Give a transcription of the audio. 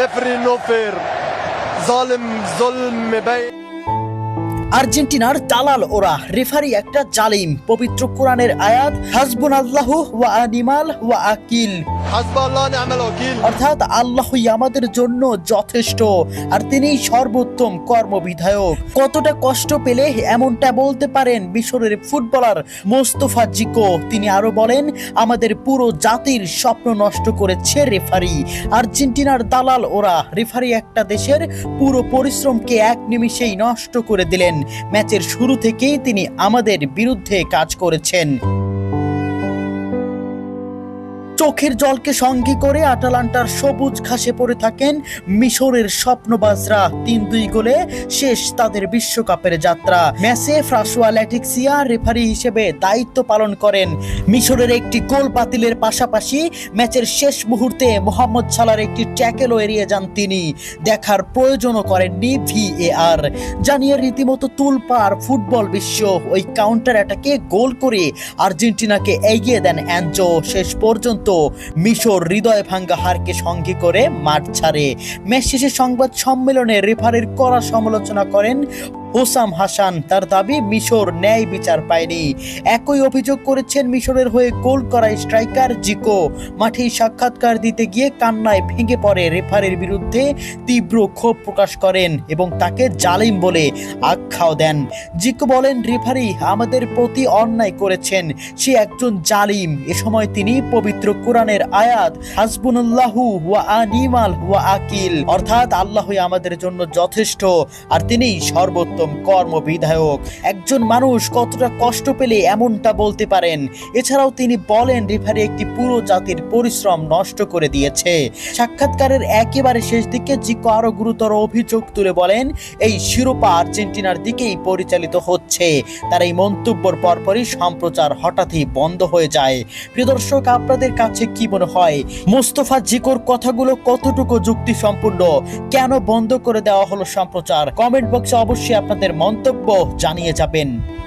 referee no fair, ظالم ظلم مبين. আর্জেন্টিনার দালাল ওরা, রেফারি একটা জালিম। পবিত্র কোরআনের আয়াত হাসবুনাল্লাহু ওয়া নিমাল ওয়াকিল, حسب الله ونعم الوكيل. অর্থাৎ আল্লাহই আমাদের জন্য যথেষ্ট আর তিনিই সর্বোত্তম কর্মবিধায়ক। কতটা কষ্ট পেলে এমনটা বলতে পারেন মিশরের ফুটবলার মোস্তফা জিকো। তিনি আরো বলেন, আমাদের পুরো জাতির স্বপ্ন নষ্ট করেছে রেফারি। আর্জেন্টিনার দালাল ওরা, রেফারি একটা দেশের পুরো পরিশ্রমকে এক নিমিষেই নষ্ট করে দিলেন। ম্যাচের শুরু থেকেই তিনি আমাদের বিরুদ্ধে কাজ করেছেন। চোখের জলকে সঙ্গী করে আটালান্টার সবুজ ঘাসে পড়ে থাকেন মিশরের স্বপ্নবাজরা। ৩-২ গোলে শেষ তাদের বিশ্বকাপের যাত্রা। ম্যাচে ফ্রাসোয়া ল্যাটিক্সিয়া রেফারি হিসেবে দায়িত্ব পালন করেন। মিশরের একটি গোল বাতিলের পাশাপাশি ম্যাচের শেষ মুহূর্তে মোহাম্মদ সালার একটি ট্যাকেলও এড়িয়ে যান তিনি। দেখার প্রয়োজনও করেননি VAR। জানিয়ে রীতিমতো তুলপাড় ফুটবল বিশ্ব। ওই কাউন্টার অ্যাটাকে গোল করে আর্জেন্টিনাকে এগিয়ে দেন অ্যানজো। শেষ পর্যন্ত মিশর হৃদয় ভাঙ্গা হারকে সঙ্গী করে মাঠ ছাড়ে। ম্যাচ শেষে সংবাদ সম্মেলনে রেফারির কড়া সমালোচনা করেন হোসাম হাসান। তার দাবি, মিশর ন্যায় বিচার পায়নি। একই অভিযোগ করেছেন মিশরের হয়ে গোল করা স্ট্রাইকার জিকো। মাঠেই সাক্ষাৎকার দিতে গিয়ে কান্নায় ভেঙে পড়ে রেফারির বিরুদ্ধে তীব্র ক্ষোভ প্রকাশ করেন এবং তাকে জালিম বলে আখ্যাও দেন। জিকো বলেন, রেফারি আমাদের প্রতি অন্যায় করেছেন, সে একজন জালিম। এ সময় তিনি পবিত্র কোরআনের আয়াত হাসবুনাল্লাহু ওয়া নিমাল ওয়াকিল, অর্থাৎ আল্লাহই আমাদের জন্য যথেষ্ট আর তিনিই সর্বোত্তম কর্মবিধায়ক। একজন মানুষ কতটা কষ্ট পেলে এমনটা বলতে পারেন। এছাড়াও তিনি বলেন, রেফারি একটি পুরো জাতির পরিশ্রম নষ্ট করে দিয়েছে। সাক্ষাৎকারের একেবারে শেষ দিকে জিকো আরো গুরুতর অভিযোগ তুলে বলেন, এই শিরোপা আর্জেন্টিনার দিকেই পরিচালিত হচ্ছে। তার এই মন্তব্যের পরপরই সম্প্রচার হঠাৎই বন্ধ হয়ে যায়। প্রিয় দর্শক, আপনাদের কাছে কি মনে হয় মোস্তফা জিকোর কথাগুলো কতটুকু যুক্তিসম্পন্ন? কেন বন্ধ করে দেওয়া হলো সম্প্রচার? কমেন্ট বক্সে অবশ্যই আপনাদের মন্তব্য জানিয়ে যাবেন।